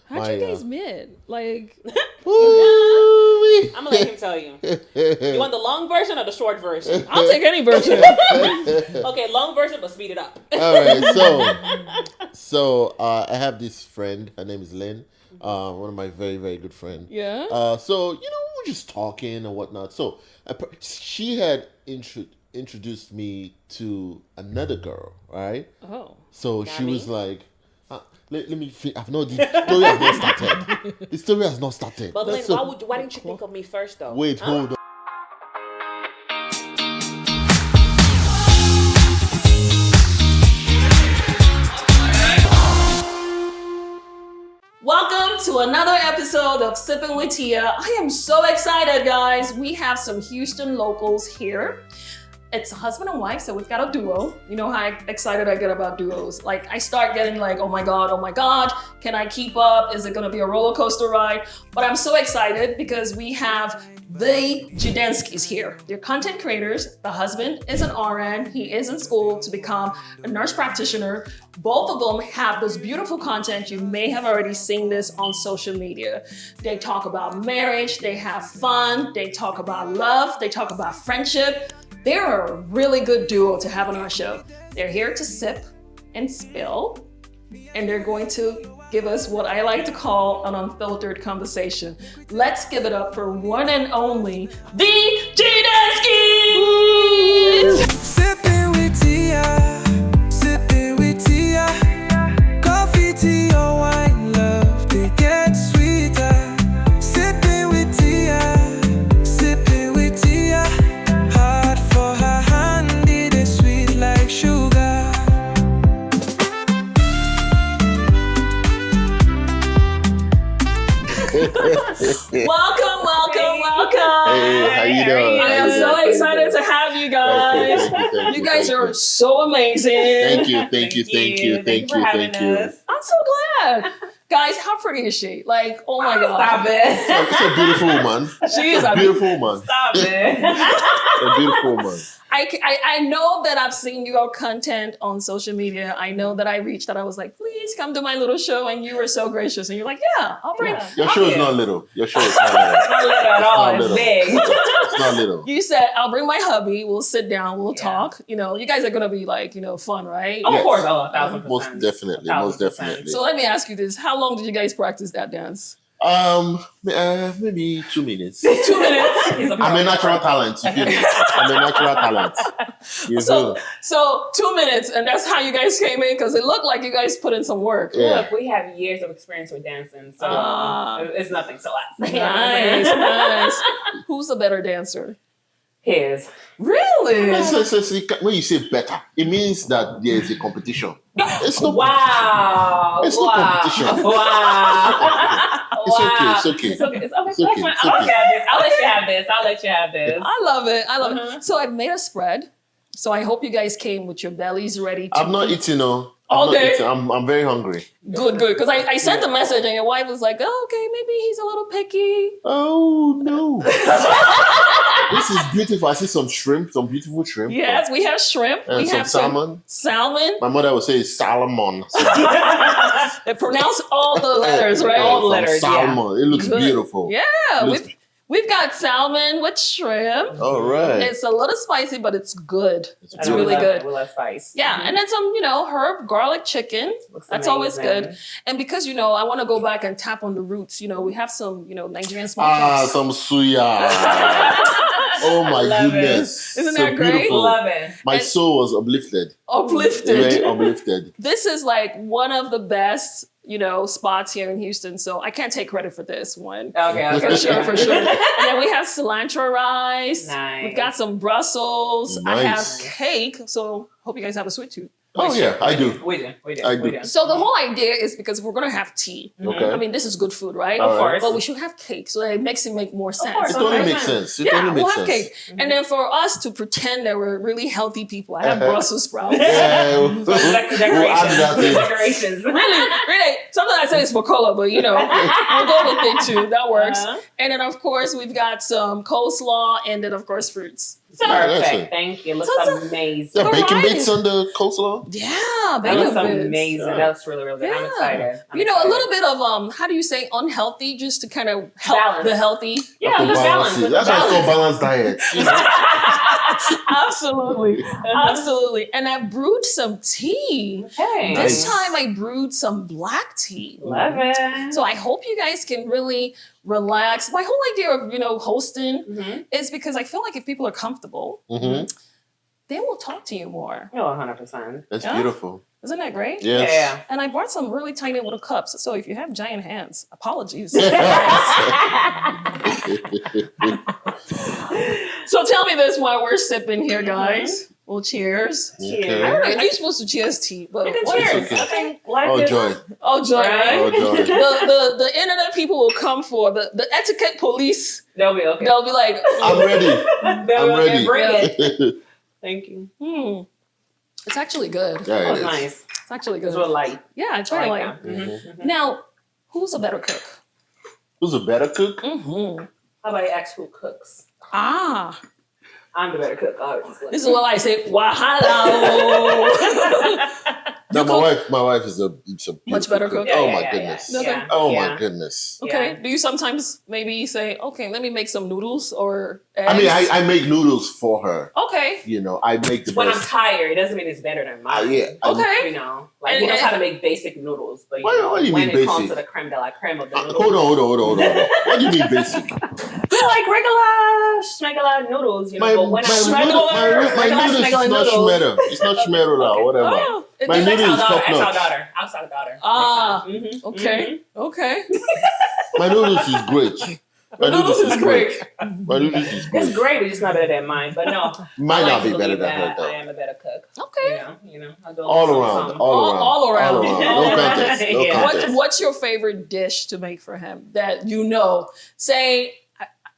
How'd you guys meet? Like, I'm gonna let him tell you. You want the long version or the short version? I'll take any version. Okay, long version, but speed it up. All right, so I have this friend. Her name is Lynn. One of my very, very good friends. Yeah. So we're just talking and whatnot. So she had introduced me to another girl, right? Oh. So she was like, let me. I've not. The story has not started. The story has not started. But Lynn, why didn't you think of me first, though? Wait, hold on. Welcome to another episode of Sippin with Tia. I am so excited, guys. We have some Houston locals here. It's a husband and wife, so we've got a duo. You know how excited I get about duos. Like, I start getting like, oh my God, can I keep up? Is it gonna be a roller coaster ride? But I'm so excited because we have the Jidenskys here. They're content creators. The husband is an RN. He is in school to become a nurse practitioner. Both of them have this beautiful content. You may have already seen this on social media. They talk about marriage, they have fun, they talk about love, they talk about friendship. They're a really good duo to have on our show. They're here to sip and spill, and they're going to give us what I like to call an unfiltered conversation. Let's give it up for one and only, the Jidenskys! Sippin' with Tia, sippin' with Tia. Coffee, tea, or wine, love, they get sweeter. Sippin' with Tia, sippin' with Tia. Hard for her hand, it is sweet like sugar. Welcome. Hey, how you doing? I am so excited to have you guys. Thank You guys are so amazing. Thank you. Thank you for having us. I'm so glad. Guys, how pretty is she? Like, oh my God. Stop it. It's a beautiful woman. She is a Beautiful woman. Stop it. A beautiful woman. I know that I've seen your content on social media. I know that I reached out. I was like, please come to my little show. And you were so gracious. And you're like, yeah, I'll bring Your show is not little. Your show is not little. Not little at all. It's big. It's not little. You said, I'll bring my hubby. We'll sit down. We'll talk. You know, you guys are going to be like, fun, right? Of Yes. course, 1,000%. Most definitely. Most 1,000%. definitely. So let me ask you this. How long did you guys practice that dance? Maybe 2 minutes. 2 minutes. I'm a natural talent. I'm a natural talent. You So do. 2 minutes, and that's how you guys came in, because it looked like you guys put in some work. Yeah. Look, we have years of experience with dancing, so it's nothing to us. Nice. Who's the better dancer? His. Really? So, when you say better, it means that there is a competition. It's no Wow. It's no competition. Wow. It's okay. It's okay. It's okay. It's I'll okay. let you have this. I'll let you have this. I love it. So I've made a spread. So I hope you guys came with your bellies ready to I've not eaten, no. Okay. I'm very hungry. Good. Because I sent a message and your wife was like, oh, okay, maybe he's a little picky. Oh, no. This is beautiful. I see some shrimp, some beautiful shrimp. Yes, we have shrimp. And we some have salmon. Salmon. My mother would say Salmon. They pronounce all the letters, right? All the Some letters, Salmon. It looks Good. beautiful. Yeah, we've got salmon with shrimp. All right. It's a little spicy, but it's good. It's beautiful. really good. We love spice. Yeah, and then some, herb, garlic chicken. Looks That's always amazing. good. And because, I want to go back and tap on the roots. We have some, Nigerian small chops. Some suya. Oh my Love goodness. Isn't So that great? beautiful. Love it. My soul was uplifted. Uplifted. Very uplifted. This is like one of the best, spots here in Houston. So I can't take credit for this one. Okay. For sure. And then we have cilantro rice. Nice. We've got some Brussels. I have Nice. cake. So hope you guys have a sweet tooth. Oh yeah, I do. We do. I do. So the whole idea is because we're going to have tea. Okay. I mean, this is good food, right? Of course. But we should have cake. So it makes it make more sense. course. It only Okay. makes sense. It Yeah, only we'll makes have sense. cake. And then for us to pretend that we're really healthy people, I have Brussels sprouts. Yeah, Back to we'll add that in. decorations. Really. Sometimes I say it's for color, but we'll go with it too. That works. And then of course we've got some coleslaw and then of course fruits. Perfect. Thank you. Looks amazing. Yeah, bacon Variety. bits on the coleslaw. Yeah, That bacon looks bits. amazing. Yeah. That's really, really good. I'm Yeah. excited. I'm You know, a excited. little bit of how do you say unhealthy, just to kind of help Balance. the healthy. Yeah, To just balance. it. That's why it's called balanced diet. Absolutely, absolutely. And I brewed some tea. Okay. This Nice. time I brewed some black tea. Love it. So I hope you guys can really relax. My whole idea of hosting is because I feel like if people are comfortable, Mm-hmm. they will talk to you more. Oh, 100%. That's Yeah. beautiful. Isn't that great? Yes. Yeah. And I bought some really tiny little cups. So if you have giant hands, apologies. So tell me this while we're sipping here, guys. Well, cheers. Okay. Are you supposed to cheers tea? But You can what is cheers. it? Okay. Life Oh, is- joy. Oh, joy, right? Oh, joy. The internet people will come for the etiquette police. They'll be okay. They'll be like, I'm ready. They'll be I'm okay. ready. Bring Yeah. it. Thank you. it's actually good. Yeah, That it was is. nice. It's actually It's good. real light. Yeah, I I try to like. that. Mhm. Now, who's a better cook? Who's a better cook? Mm-hmm. How about you ask who cooks? Ah, I'm the better cook, obviously. this is what I say. Wahala. No, my wife is a beautiful Much better cook? Oh Yeah, my yeah, goodness. yeah. Okay. Oh Yeah. my goodness. Okay. Yeah. Do you sometimes maybe say, okay, let me make some noodles or eggs? I mean, I make noodles for her. Okay. You know, I make the When I'm best. tired, it doesn't mean it's better than mine. Yeah. Okay. You know, like And- he knows and- how to make basic noodles, but you What- know, what do you when mean it comes basic? to the creme de la creme of the noodles, Hold on. What do you mean basic? they're like regular schmegula noodles, you know. My but when noodles regular is schmegula not noodles- schmetter. It's not schmetter or whatever. Oh, My it- That's noodles our is daughter. top That's our notch. daughter. That's our daughter. Ah, Mhm, okay. Okay. My noodles is great. My Noodles is great. My noodles is It's great. great, but it's not better than mine. But no, Might I like not to be better believe than her that I though. am a better cook. Okay. You know, I do a All little around, something. All around. No contest. No Yeah. contest. What's your favorite dish to make for him that you know? Say,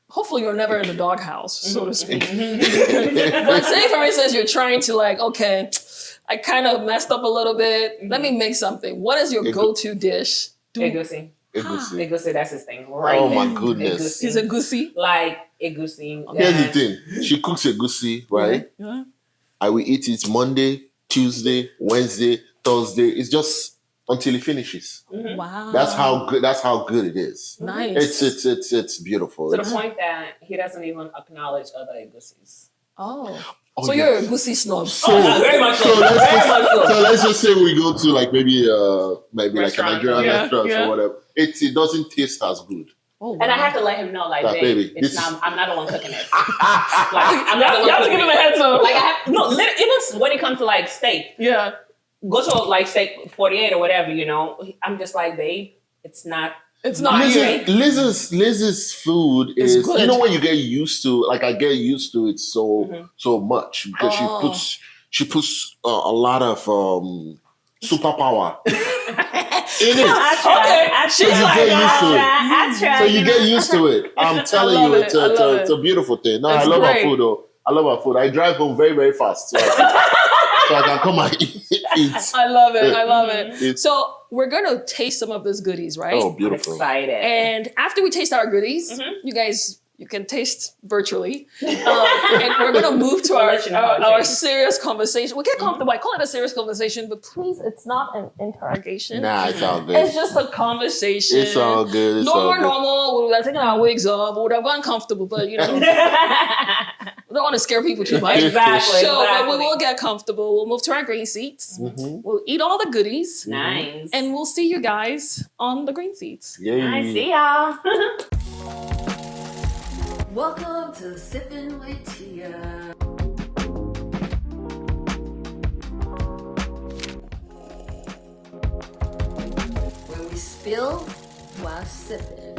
hopefully you're never in the doghouse, so to speak. But say, for instance, you're trying to like, okay, I kind of messed up a little bit. Let me make something. What is your go-to dish? Egusi. Egusi. Egusi, that's his thing. Right Oh there. my goodness. He's a goosey. Like egusi. Here's the thing. She cooks egusi, right? Yeah. I will eat it Monday, Tuesday, Wednesday, Thursday. It's just until it finishes. Mhm. Wow. That's how good. That's how good it is. Nice. It's beautiful. To the It's- point that he doesn't even acknowledge other egusis. Oh. Oh, So yeah. you're a goosey snob. So, very much so. let's Very just, much so. so let's just say we go to like maybe like a Restaurant. Nigerian Yeah, restaurant yeah. or whatever. It doesn't taste as good. Oh, And I have to let him know, like, Like, babe, baby, it's this not, I'm not the one cooking it. Like, I'm not the You one have to cooking give him a it. heads up. Like, I have, no, even when it comes to like steak, Yeah. go to like steak 48 or whatever, you know, I'm just like, babe, it's not. It's not you. Liz's food It's is good. you know when you get used to like I get used to it so much because Oh. she puts a lot of superpower in it. I She's you like, get used to it. I try. So you get used to it. I'm telling love you, it. I love it's a beautiful thing. No, It's I love great. our food though. I love our food. I drive home very, very fast so I can come and eat. I love it. I love it. It's- So we're gonna taste some of those goodies, right? Oh, I'm beautiful. excited. And after we taste our goodies, you guys, you can taste virtually. And we're gonna move to We'll let you know how it our tastes. serious conversation. We get comfortable. I call it a serious conversation, but please, it's not an interrogation. Nah, it's all good. It's just a conversation. It's all good. It's all good. Normal. We would have taken our wigs off. We would have gone comfortable, but you know, we don't want to scare people too much. Exactly. So, but exactly. we will get comfortable. We'll move to our green seats. Mhm. We'll eat all the goodies. Nice. And we'll see you guys on the green seats. Yay. I see y'all. Welcome to Sippin' with Tia. Where we spill while sipping.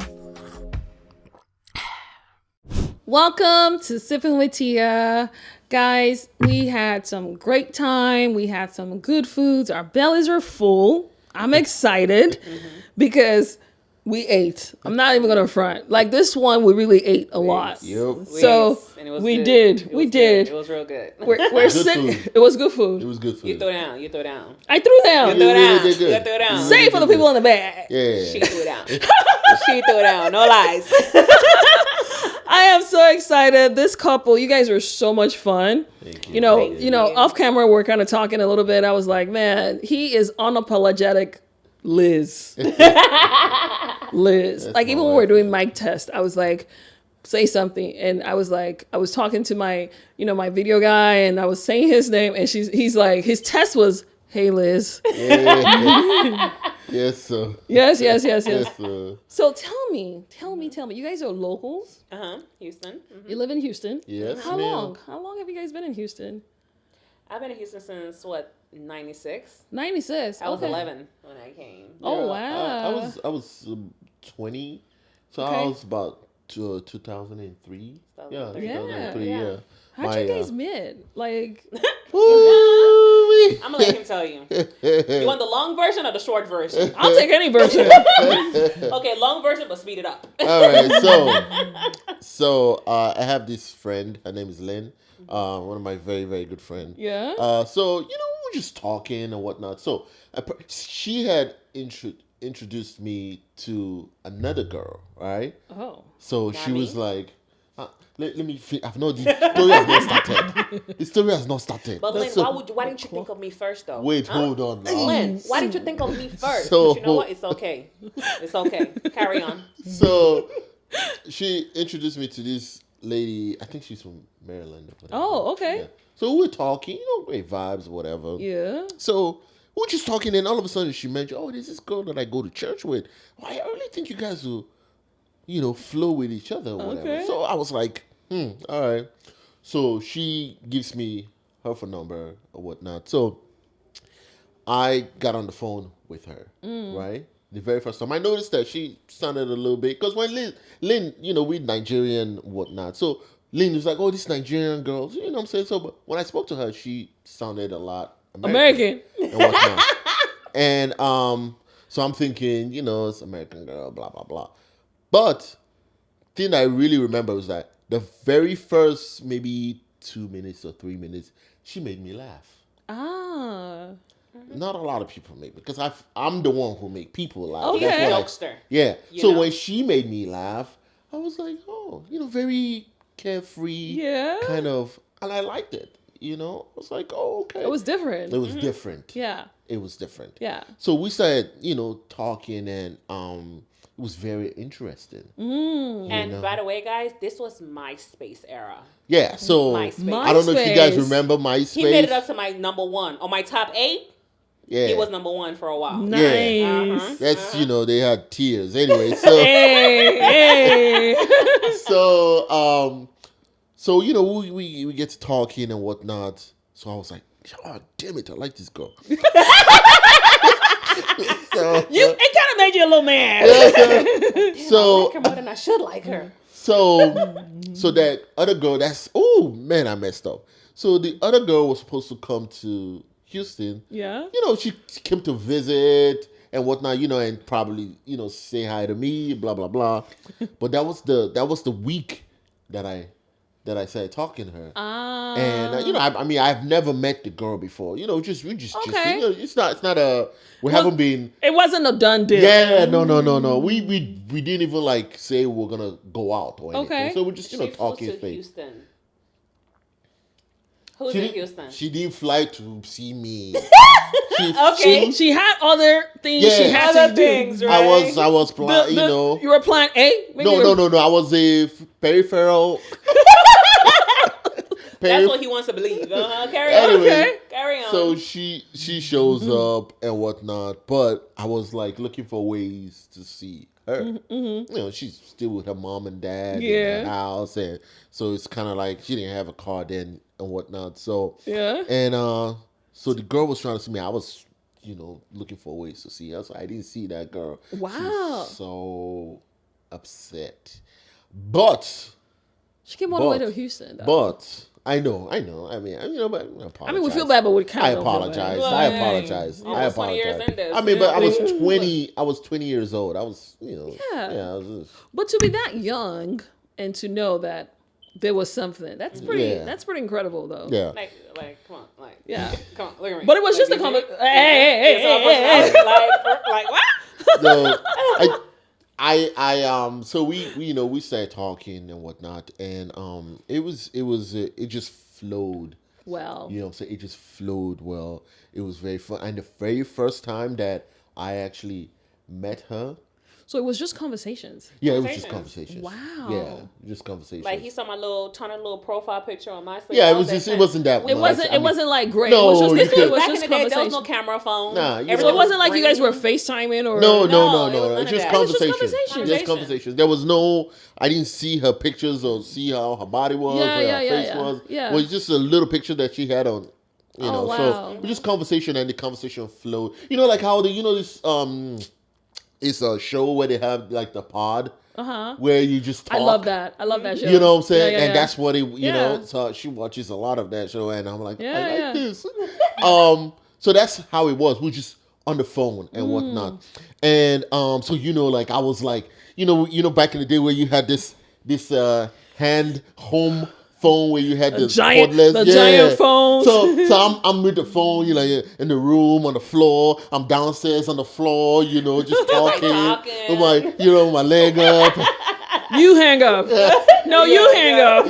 Welcome to Sippin' with Tia. Guys, we had some great time. We had some good foods. Our bellies are full. I'm excited because we ate. I'm not even gonna front. Like this one, we really ate a lot. Yep. So And it was we good. did. It We was did. good. It was real good. We're Good sitting. food. It was good food. It was good food. You throw down. You throw down. I threw down. You throw really down. did good. You throw down. Say it for the people in the back. Yeah. She threw down. She threw down. No lies. I I am so excited. This couple, you guys are so much fun. Thank you. You know, Thank you know, off camera we're kind of talking a little bit. I was like, man, he is unapologetic Liz. Liz. That's Like my even when we wife. were doing mic test, I was like, say something. And I was like, I was talking to my, you know, my video guy and I was saying his name and he's like, his test was, hey Liz. Yeah. Yes, sir. Yes. Yes, sir. So tell me, you guys are locals? Houston. You live in Houston? Yes, How ma'am. long? How long have you guys been in Houston? I've been in Houston since what, 96? 96. I was okay. 11 when I came. Oh Yeah, wow. I was 20, so Okay. I was about 2003. Yeah, 2003. Yeah. Yeah. How'd you guys meet? Like, Woo-wee. I'm gonna let him tell you. You want the long version or the short version? I'll take any version. Okay, long version, but speed it up. All right, so I have this friend. Her name is Lynn. One of my very, very good friends. Yeah. So we were just talking and whatnot. So she had introduced me to another girl, right? Oh. So she Nani? was like, let me. I've not. The story has not started. The story has not started. But Lynn, So- why didn't you think of me first, though? Wait, Huh? hold on. Now. Lynn, why didn't you think of me first? So- But you know what? It's okay. It's okay. Carry on. So she introduced me to this lady. I think she's from Maryland. Or whatever. Oh, okay. Yeah. So we were talking, great vibes, whatever. Yeah. So we were just talking, and all of a sudden she mentioned, "Oh, there's this girl that I go to church with. Well, I really think you guys will, flow with each other or whatever." Okay. So I was like, all right. So she gives me her phone number or whatnot. So I got on the phone with her, right? The very first time I noticed that she sounded a little bit, because when Lynn, we Nigerian whatnot. So Lynn was like, "Oh, this Nigerian girl," you know what I'm saying? So, but when I spoke to her, she sounded a lot American. And whatnot. And so I'm thinking, it's American girl, blah blah blah. But thing I really remember was that the very first maybe 2 minutes or 3 minutes, she made me laugh. Ah. Not a lot of people make me, because I'm the one who make people laugh. Okay. That's He's a what I- jokester. Yeah. You So know? when she made me laugh, I was like, oh, very carefree. Yeah. Kind of, and I liked it. I was like, oh, okay. It was different. It was different. Yeah. It was different. Yeah. So we started, talking, and it was very interesting. And by the way, guys, this was MySpace era. Yeah. So MySpace. I don't know if you guys MySpace. remember MySpace. He made it up to my number one. On my top 8, Yeah. he was number one for a while. Nice. Uh-huh. That's they had tears anyway. So Hey. so we get to talking and whatnot. So I was like, oh damn it, I like this girl. So It kind of made you a little mad. I so like her more than I should like her. so that other girl, oh man, I messed up. So the other girl was supposed to come to Houston. Yeah. She came to visit and whatnot, and probably, say hi to me, blah blah blah. But that was the week that I started talking to her. And I've never met the girl before. We just Okay. it's not we haven't been. It wasn't a done deal. Yeah, no. We didn't even say we're gonna go out or anything. Okay. So we're just She flew talking to space. Houston. Who's She in didn't- Houston? She didn't fly to see me. Okay. She had other things she Yeah. had Other to things, do. right? I was You were plan A? Maybe you were- No. I was a peripheral. That's what he wants to believe. Carry Anyway, on. Carry on. So she shows up and whatnot, but I was looking for ways to see her. She's still with her mom and dad in the house, and so it's kind of she didn't have a car then and whatnot. So Yeah. and so the girl was trying to see me. I was looking for ways to see her, so I didn't see that girl. Wow. She was so upset, but. She came all the way But- to Houston. Though. But I know. But I apologize. I mean, we feel bad, but we kind I of apologize. Well, I hey, apologize. I almost 20 years apologize. in this, I mean, but I was yeah. 20. I was 20 years old. I was, Yeah. I was just, But to be that young and to know that there was something, that's pretty. Yeah. That's pretty incredible, though. yeah. Come on, Yeah. come on, look at me. But it was just a Look, comment. you see? Hey. It's all personality. Like what? So so we started talking and whatnot, and it just flowed. Well, So it just flowed well. It was very fun, and the very first time that I actually met her, so it was just conversations. yeah, it was just conversations. Wow. Yeah, just conversations. Like he saw my tiny little profile picture on MySpace. Yeah, it was just it wasn't that. It wasn't. It wasn't like great. No, it was just, you this could- was Back in just the day, there was conversation. no camera phone. Nah, you So know, it wasn't like you guys were green. FaceTiming or No, No, it was none It's of just that. It was just conversations. conversation. Just conversations. There was no. I didn't see her pictures or see how her body was Yeah, or her yeah, face yeah. was. Yeah. It was just a little picture that she had on. Oh, wow. So it was just conversation, and the conversation flowed. Like how this it's a show where they have like the pod where you just talk. I love that. I love that show. You know what I'm saying? Yeah, yeah, and yeah. that's what it, Yeah. so she watches a lot of that show, and I'm like, Yeah, I like yeah. this. So that's how it was. We just on the phone and whatnot. And so like I was like, back in the day where you had this hand home phone where you had the giant- cordless, the giant phones. So I'm with the phone, in the room on the floor. I'm downstairs on the floor, just talking. I'm like, my leg up. You hang up. No, you hang up.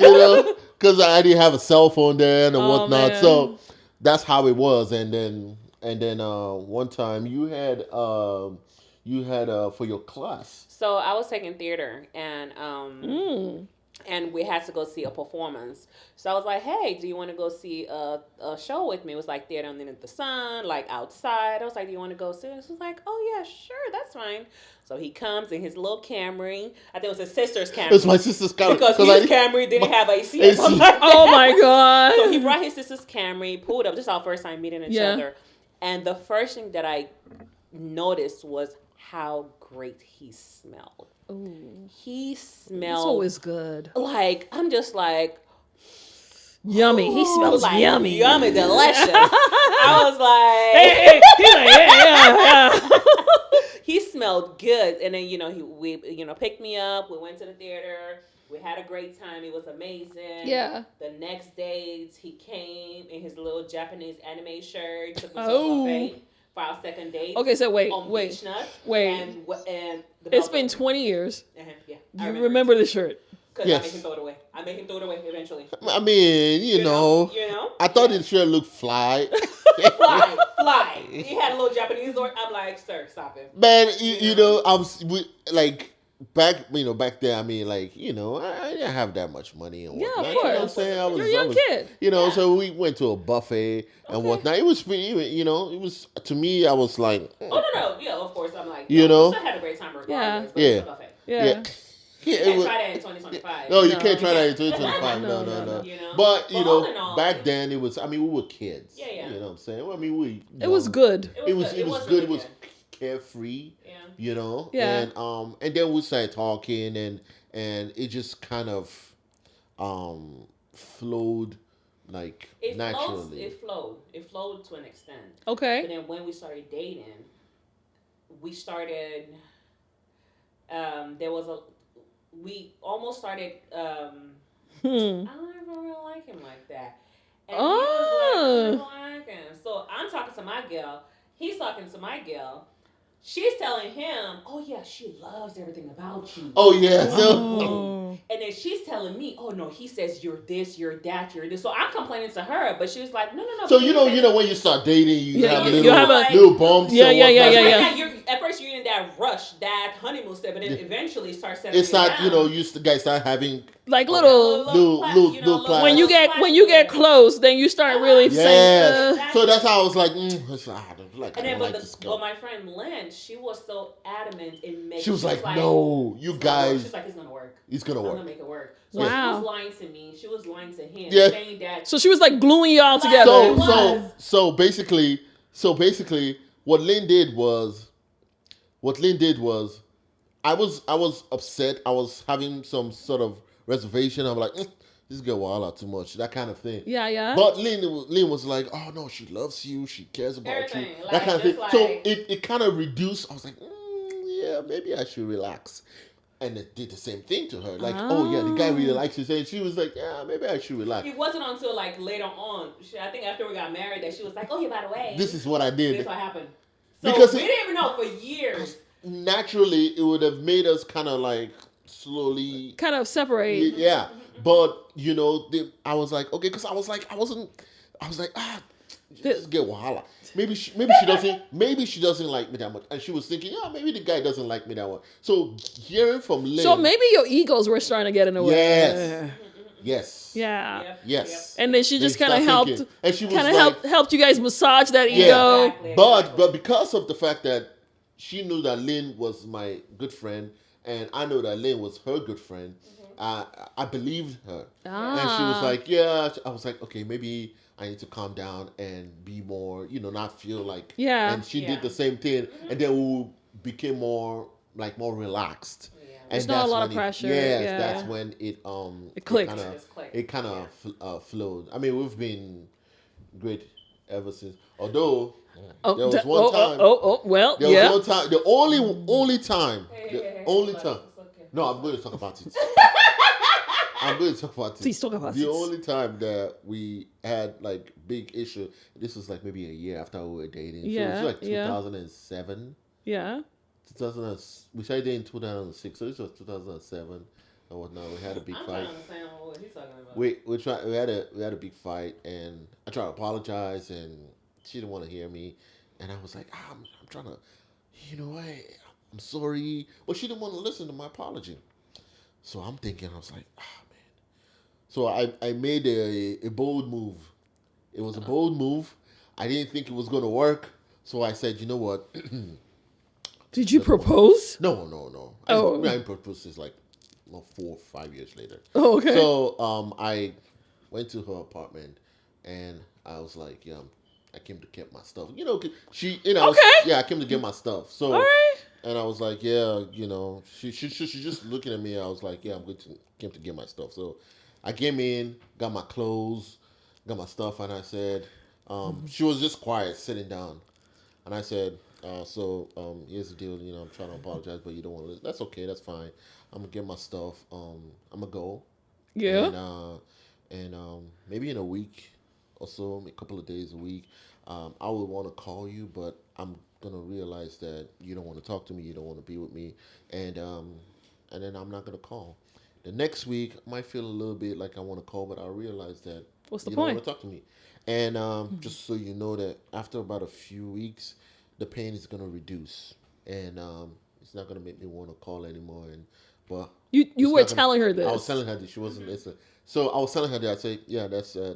Because I didn't have a cell phone then and Oh, whatnot. man. So that's how it was. And then one time you had for your class. So I was taking theater, and we had to go see a performance. So I was like, hey, do you want to go see a show with me? It was like Theater on the Sun, like outside. I was like, do you want to go see this? He was like, oh, yeah, sure, that's fine. So he comes in his little Camry. I think it was his sister's Camry. It's my sister's Camry. Because his Camry didn't have AC. AC. Oh my god. So he brought his sister's Camry, pulled up. This is our first time meeting each Yeah. other. And the first thing that I noticed was how great he smelled. Ooh, He it's smelled always good. like, I'm just like, Yummy. He smells like, yummy. yummy, delicious. I was like, Hey, he's like, yeah. he smelled good. And then, we picked me up. We went to the theater. We had a great time. It was amazing. Yeah. The next day, he came in his little Japanese anime shirt. Took me to Oh. a buffet for our second date. Okay, so wait. On Beach Nut. Wait. And the It's buffet. been 20 years. Yeah. You remember the shirt. Because Yes. I made him throw it away. I made him throw it away eventually. I mean, You know? I thought it should look fly. Fly. He had a little Japanese word. I'm like, sir, stop it. Man, back then, I mean, I didn't have that much money and Yeah, whatnot. of You know what I'm course. saying? You're a young kid. So we went to a buffet and whatnot. It was pretty, it was, to me, I was like, Oh, no. Yeah, of course. I'm like, You know? I had a great time regardless. Yeah. But Yeah. it's a buffet. Yeah. yeah. You It can't was, try that in 2025. no, you No. can't try that in 2025. No, No. no. You know? But, But all in all, back then it was, we were kids. Yeah. You know what I'm saying? Well, I mean, we. It was good. It was really good. It was carefree. Yeah. Yeah. And then we started talking, and it just kind of flowed like naturally. It flowed to an extent. Okay. But then when we started dating, we started. We almost started. I don't even really like him like that. And he was like, I don't like him. So I'm talking to my girl. He's talking to my girl. She's telling him, oh, yeah, she loves everything about you. Oh yeah. Oh. And then she's telling me, oh, no, he says you're this, you're that, you're this. So I'm complaining to her, but she was like, no. So you know when you start dating, you Yeah, have you little, have a- little bumps. Yeah, and yeah, yeah, whatnot. yeah, yeah. At first, you're in that rush, that honeymoon step, but then Yeah. eventually start settling It's not, down. guys start having. Like little. Little class. When you get close, then you start really saying. Yes. So that's how I was like, I And then, don't like this girl. but my friend Lynn, she was so adamant in making. She was like, no, you guys. She's like, it's gonna work. It's gonna I'm work. gonna make it work. So Wow. she was lying to me. She was lying to him, Yeah. saying that. So she was like gluing y'all together. So basically, what Lynn did was, I was upset. I was having some sort of reservation. I'm like, this girl wild out too much, that kind of thing. Yeah. But Lynn was like, oh no, she loves you, she cares about Everything. you, Like, that kind of thing. just So like- it kind of reduced. I was like, yeah, maybe I should relax. And it did the same thing to her. Like, oh yeah, the guy really likes you. And she was like, yeah, maybe I should relax. It wasn't until like later on. I think after we got married that she was like, oh yeah, by the way, This is what I this did. is what happened. So Because we didn't even know for years. naturally it would have made us kind of like slowly kind of separate. yeah, but you know I was like okay because I was like just get wahala. Maybe she doesn't like me that much, and she was thinking maybe the guy doesn't like me that much. So hearing from Lynn, So maybe your egos were starting to get in the way. Yes. Yeah. Yep. Yes. And then she just They kind of start helped, thinking. And she was kind of like, helped you guys massage that ego. Exactly. but because of the fact that she knew that Lynn was my good friend, and I know that Lynn was her good friend, I believed her. And she was like, yeah. I was like, okay, maybe I need to calm down and be more, not feel like. Yeah. And she did the same thing, and then we became more relaxed. And There's not a lot of pressure. Yes, yeah. that's when it clicked. It kind of flowed. I mean, we've been great ever since. Although there was one time. There was one time. The only time. No, I'm going to talk about it. I'm going to talk about it. Please talk about it. The only time that we had like big issue. This was like maybe a year after we were dating. Yeah. So it was like 2007. Yeah. We started dating in 2006, so this was 2007 and whatnot. We had a big fight. I'm trying to understand what he's talking about. We had a big fight, and I tried to apologize, and she didn't want to hear me, and I was like, I'm trying to, I'm sorry, but she didn't want to listen to my apology. So I'm thinking, I was like, man. So I made a bold move. It was a bold move. I didn't think it was going to work, so I said, you know what? Did you propose? No. Oh. I proposed this like 4 or 5 years later. Oh, okay. So I went to her apartment, and I was like, I came to get my stuff. She, Okay. I came to get my stuff. So, all right. and I was like, she just looking at me. I was like, came to get my stuff. So I came in, got my clothes, got my stuff, and I said, she was just quiet, sitting down, and I said, here's the deal. I'm trying to apologize, but you don't want to listen. That's okay. That's fine. I'm gonna get my stuff. I'm gonna go. Yeah. And maybe in a week or so, a couple of days a week, I would want to call you, but I'm gonna realize that you don't want to talk to me. You don't want to be with me, and then I'm not gonna call. The next week, I might feel a little bit like I want to call, but I realize that What's the you point? don't want to talk to me. And just so you know that after about a few weeks, the pain is gonna reduce, and it's not gonna make me want to call anymore. But you were telling her this. I was telling her that she wasn't listening. So I was telling her that I say,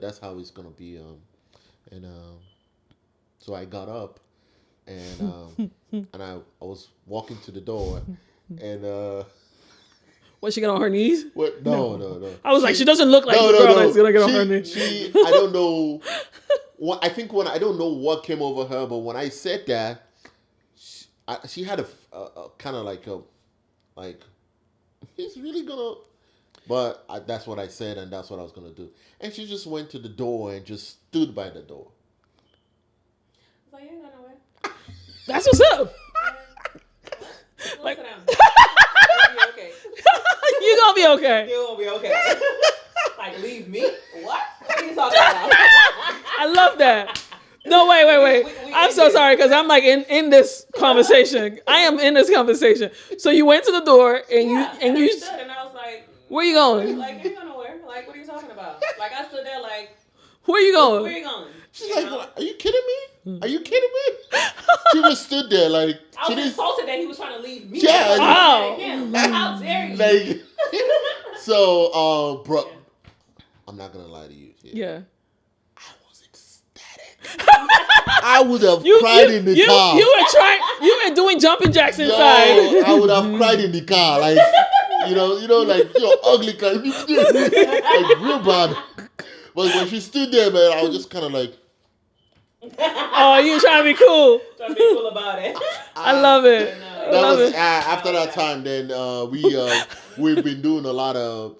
that's how it's gonna be. So I got up, and and I was walking to the door, and Was she get on her knees? what? No. I was like, she doesn't look like the girl that's gonna get on her knees. I don't know. I think I don't know what came over her, but when I said that, she had a kind of like, he's really gonna. But that's what I said, and that's what I was gonna do. And she just went to the door and just stood by the door. So you ain't going nowhere. That's what's up. Like, Like- you'll be okay. You're gonna be okay. You won't be okay. Like, leave me? What? What are you talking about? I love that. No, wait. We I'm so sorry because I'm like in this conversation. I am in this conversation. So you went to the door and I you stood and I was like, where you going? you ain't going nowhere. Like, what are you talking about? Like, I stood there like, Where you where going? you going? She's You like, know? "Are you kidding me? Are you kidding me?" She just stood there like I she was didn't insulted that he was trying to leave me. Yeah. Wow. Him. How dare you? like. So, bro, I'm not gonna lie to you. Yeah. I was ecstatic. I would have cried in the car. You were doing jumping jacks Yo, inside. I would have cried in the car, like like ugly cry, like real bad. But when she stood there, man, I was just kind of like, Oh, you trying to be cool. Trying to be cool about it. I love it. I that love was it. after that time. Then we've been doing a lot of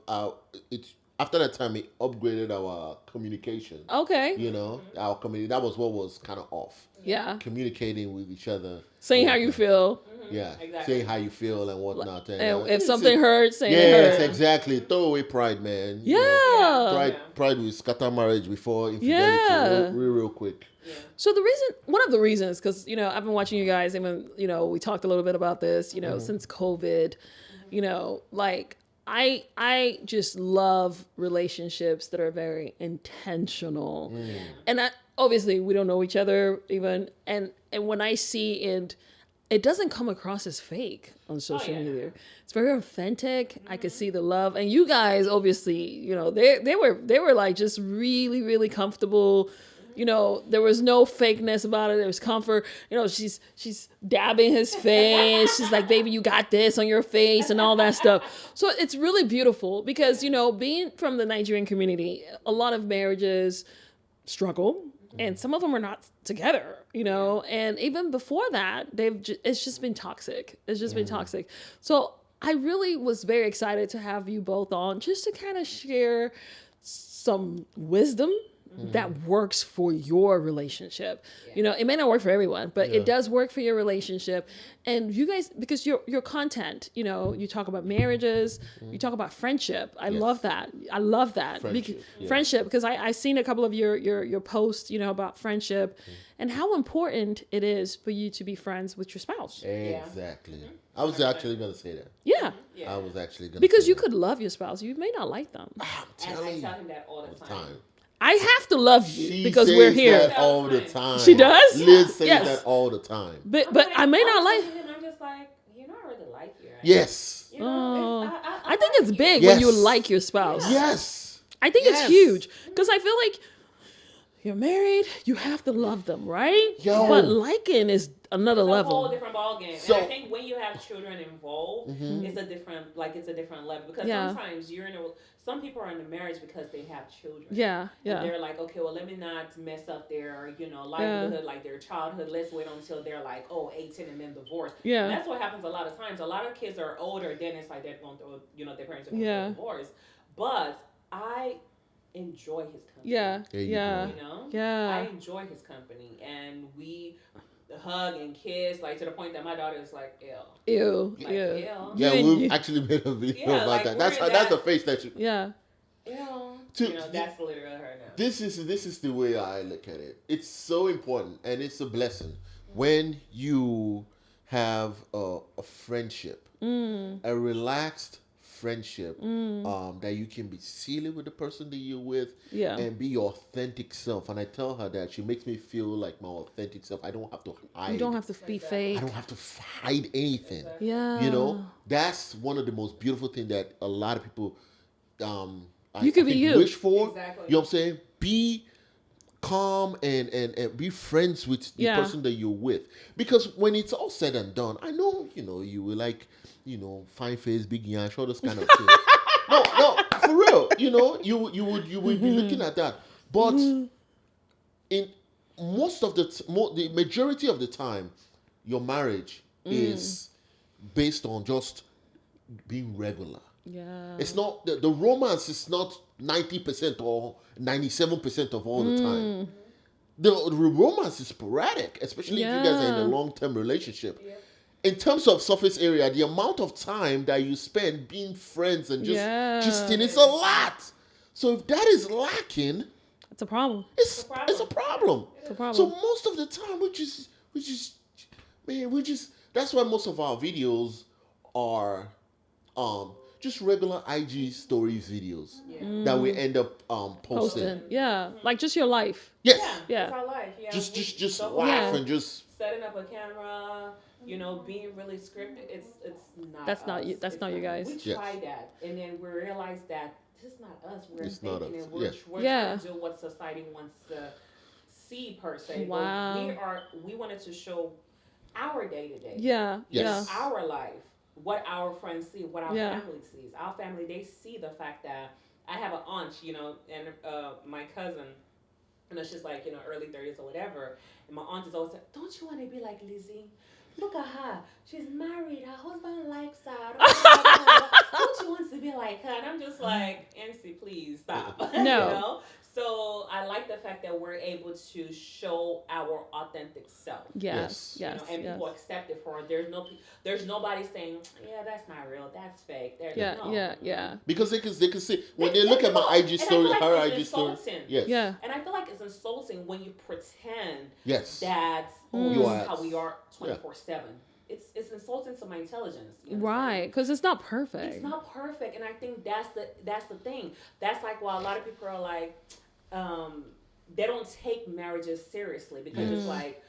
after that time, we upgraded our communication. Okay. You know, our community. That was what was kind of off. Yeah. Communicating with each other. Saying how you feel. Yeah. Exactly. Saying how you feel and whatnot. And if it's something hurts, saying it yes, hurts. exactly. Throw away pride, man. Yeah. You know, Yeah. pride will scatter marriage before infidelity. Yeah. Real quick. Yeah. So one of the reasons, because, you know, I've been watching you guys, even, you know, we talked a little bit about this, you know, since COVID, you know, like, I just love relationships that are very intentional. And obviously we don't know each other even. And when I see it doesn't come across as fake on social media. It's very authentic. I could see the love. And you guys, obviously, you know, they were like just really, really comfortable. You know, there was no fakeness about it. There was comfort. You know, she's dabbing his face. She's like, baby, you got this on your face and all that stuff. So it's really beautiful because, you know, being from the Nigerian community, a lot of marriages struggle and some of them are not together, you know, and even before that, it's just been toxic. It's just been toxic. So I really was very excited to have you both on just to kind of share some wisdom that works for your relationship. You know, it may not work for everyone, but it does work for your relationship. And you guys, because your content, you know, you talk about marriages, you talk about friendship. I love that. I love that. Friendship, because I seen a couple of your posts, you know, about friendship and how important it is for you to be friends with your spouse. Exactly. I was actually going to say that. Yeah. I was actually going to Because say you that. could love your spouse. You may not like them. I'm And telling I you. tell him that all the time. I have to love you She because says we're here. that all the time. She does? Liz says Yes. that all the time. But I may not like. I'm just like, you know, I really like you. Right? Yes. You know, I think it's like big you. when you Yes. like your spouse. Yes. I think Yes. it's huge because I feel like you're married, you have to love them, right? Yo. But liking is another It's a level. whole different ballgame. So- And I think when you have children involved, it's a different level. Because sometimes some people are in a marriage because they have children. Yeah, And yeah. they're like, okay, well, let me not mess up their, livelihood, like their childhood. Let's wait until they're like, 18 and then divorce. Yeah. And that's what happens a lot of times. A lot of kids are older, then it's like they're going through, their parents are going through a divorce. But I enjoy his company. Yeah, There you yeah, go. You know? I yeah. enjoy his company, and we hug and kiss, like to the point that my daughter is like, ew. Ew, Like, ew. ew. Yeah, You- we've actually made a video Yeah, about like, that. we're That's in that's the that- face that you. Yeah. Ew. To- That's literally her now. This is the way I look at it. It's so important and it's a blessing when you have a friendship, a relaxed friendship, that you can be silly with the person that you're with, Yeah. and be your authentic self. And I tell her that she makes me feel like my authentic self. I don't have to hide. You don't have to be fake. I don't have to hide anything. Yeah. You know, that's one of the most beautiful things that a lot of people You could be you. wish for. Exactly. You know what I'm saying? Be calm and be friends with the Yeah. person that you're with. Because when it's all said and done, I know, you will like, fine face, big yash, all those kind of things. No, for real. You would be looking at that. But in most of the majority of the time, your marriage is based on just being regular. Yeah. It's not the romance is not 90% or 97% of all the time. The romance is sporadic, especially if you guys are in a long-term relationship. Yeah. In terms of surface area, the amount of time that you spend being friends and just is a lot. So if that is lacking, It's a problem. it's a problem. It's a problem. So most of the time, that's why most of our videos are just regular IG stories videos that we end up posting. Posting. Yeah. Like just your life. Yes. Yeah. It's our life. Yeah. Just so laugh Yeah. and just setting up a camera, being really scripted. It's not. That's not us. you- that's It's not you guys. We Yes. tried that, and then we realized that this is not us. We're It's not thinking, us. and we're Yes. Yeah. trying to do what society wants to see per se. Wow. But we wanted to show our day to day. Yeah. Yes. Yeah. Our life, what our friends see, what our Yeah. family sees. Our family, they see the fact that I have an aunt, and my cousin, she's like, early 30s or whatever. And my aunt is always like, don't you want to be like Lizzie? Look at her. She's married. Her husband likes her. Don't you want to be like like her, and I'm just like, NC, please stop. No. You know? So I like the fact that we're able to show our authentic self. Yes. You know, and people accept it for it. There's nobody saying, yeah, that's not real, that's fake. Yeah. Because they can see when they look at my IG story, like her it's IG story. insulting. Yes. Yeah. And I feel like it's insulting when you pretend Yes. that Mm. this is how we are 24/7. It's insulting to my intelligence. You understand? Right, because it's not perfect. It's not perfect, and I think that's the thing. That's like why a lot of people are like, they don't take marriages seriously because it's like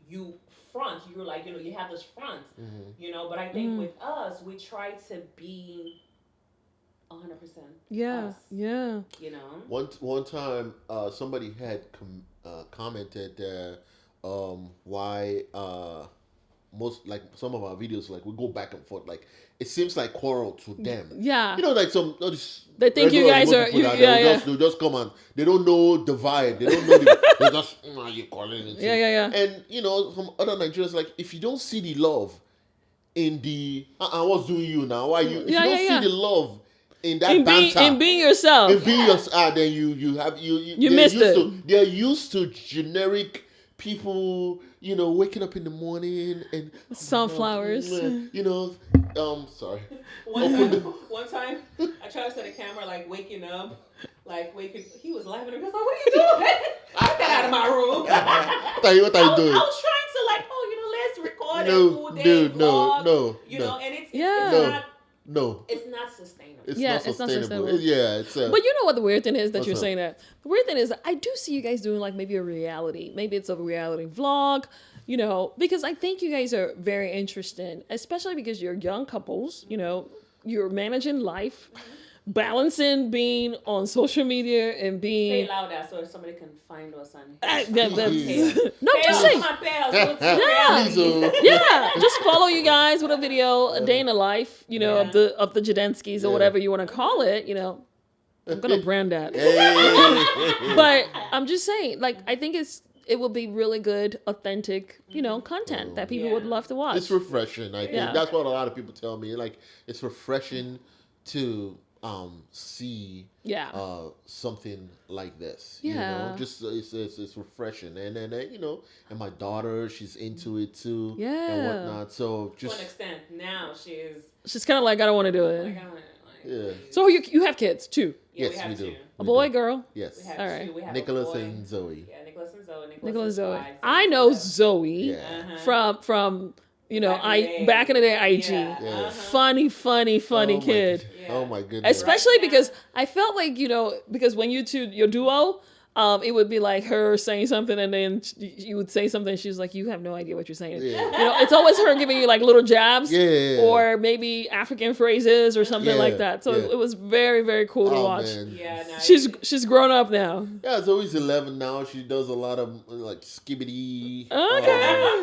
you front. You're like, you have this front, But I think with us, we try to be 100%. Yeah, us, yeah. One time, somebody had commented why most like some of our videos like we go back and forth, like it seems like quarrel to them. Yeah. Like They think you guys are they'll just come and they don't know the vibe. They don't know they just you calling it. Yeah. And some other Nigerians like if you don't see the love in the what's doing you now? Why you if you don't see the love in that banter, in being yourself, then you missed it. They're used to generic people, waking up in the morning and sunflowers. Sorry. One time, I tried to set a camera like waking up, he was laughing at me. I was like, "What are you doing? Get out of my room!" What are you doing? I was trying to let's record No, a full day dude, vlog, no. and it's It's not sustainable. It's not sustainable. It's but you know what the weird thing is that you're up? saying that? The weird thing is that I do see you guys doing like maybe a reality. Maybe it's a reality vlog, because I think you guys are very interesting, especially because you're young couples, you're managing life, balancing being on social media and being... Say it louder so somebody can find us on No, just say... Yeah, just follow you guys with a video, a day in the life, of the Jidenskys or whatever you want to call it, I'm going to brand that. But I'm just saying, I think it will be really good, authentic, content that people would love to watch. It's refreshing. I think that's what a lot of people tell me. Like, it's refreshing to see something like this. Just it's refreshing, and then and my daughter, she's into it too, and whatnot. So just to an extent, now she's kind of like, I don't want to do it. Yeah. So you have kids too? Yeah, yes, we do. A boy, girl? Yes. We have all right. two. We have Nicholas and Zoe. Yeah, Nicholas and Zoe. Nicholas and Zoe. I know Zoe from back in the day, IG. Yeah. Funny kid. Oh my goodness. Especially because I felt like, because when you two, your duo, it would be like her saying something and then you would say something. She's like, you have no idea what you're saying. Yeah. It's always her giving you like little jabs or maybe African phrases or something like that. So it was very, very cool to watch. Man. Yeah, no, she's grown up now. Yeah, Zoe's 11 now. She does a lot of like skibbity. Okay.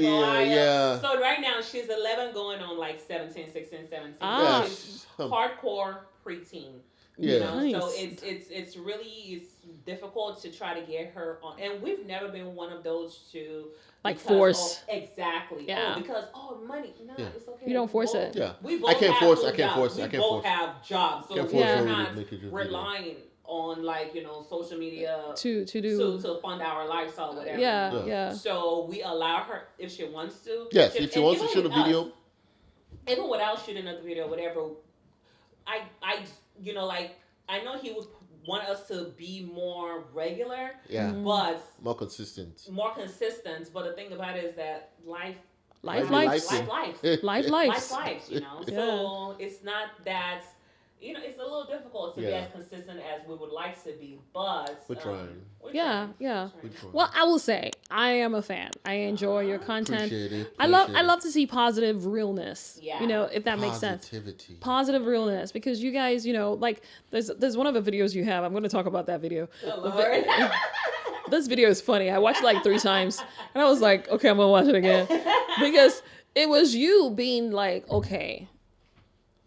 Yeah. So right now she's 11 going on like 17, 16, 17. Ah. She's hardcore preteen. Yeah. Nice. So it's really difficult to try to get her on, and we've never been one of those to force. Exactly. Yeah. Because money. No, it's okay. You don't force it. Yeah. We both I can't have force. We both have jobs, so we're not relying on social media to fund our lifestyle or whatever. Yeah. So we allow her if she wants to. Yes, if she wants to shoot a video. Even without shooting a video, whatever. I know he would want us to be more regular. Yeah. But more consistent. But the thing about it is that life. Life. So it's not that. It's a little difficult to be as consistent as we would like to be, but we're trying. Yeah. Well, I will say I am a fan. I enjoy your content. Appreciate it. I love to see positive realness. Yeah. If that makes sense. Positivity. Positive realness, because you guys, there's one of the videos you have. I'm going to talk about that video. Oh, Lord. This video is funny. I watched it like 3 times, and I was like, okay, I'm gonna watch it again because it was you being like, okay,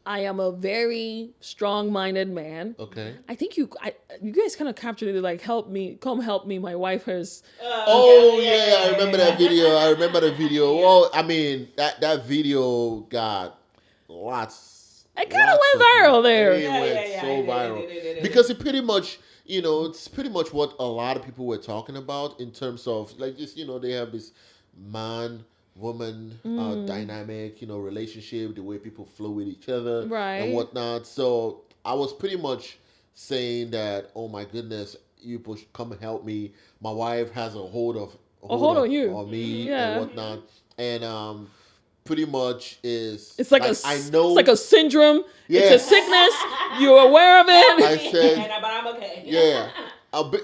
I am a very strong-minded man. Okay. I think you guys kind of captured it like, come help me. My wife has. I remember that video. Well, I mean that video got lots It kind of Lots went viral it. there. It Yeah, went yeah, yeah, so it did, viral it did. because it pretty much, it's pretty much what a lot of people were talking about in terms of like just, they have this man woman dynamic, relationship, the way people flow with each other Right. and whatnot. So I was pretty much saying that, oh my goodness, you people should come and help me. My wife has a hold on you. on me Yeah. and whatnot, and pretty much is It's like, I know it's like a syndrome. Yeah. It's a sickness. You're aware of it. I said but I'm okay. yeah.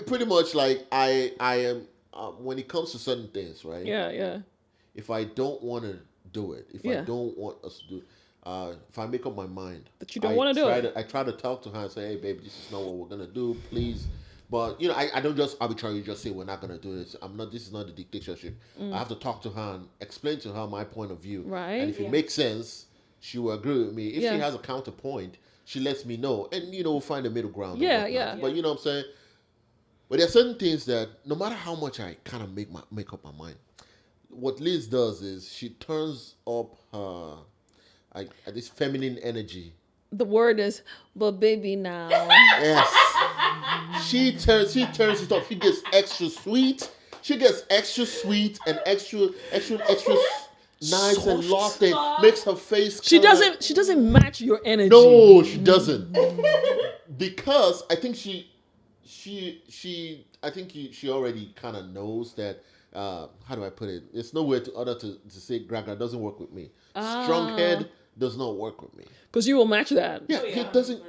Pretty much like I am when it comes to certain things, right? Yeah. If I don't want to do it, if Yeah. I don't want us to do it, if I make up my mind That you don't wanna do it. I try to talk to her and say, hey, babe, this is not what we're gonna do, please. But I don't just arbitrarily just say we're not gonna do this. This is not the dictatorship. I have to talk to her and explain to her my point of view. Right. And if it makes sense, she will agree with me. If Yeah. she has a counterpoint, she lets me know, and we'll find a middle ground. and Yeah, whatnot. yeah. But you know what I'm saying. But there are certain things that no matter how much I kind of make up my mind, what Liz does is she turns up her this feminine energy. The word is, but baby now. Yes. She turns it up. She gets extra sweet. She gets extra sweet and extra nice and lofty. Makes her face. She kinda- doesn't match your energy. No, she doesn't. Because I think she already kind of knows that. How do I put it? There's nowhere to say Gragra doesn't work with me. Strong head does not work with me. Because you will match that. Yeah, Oh, it doesn't.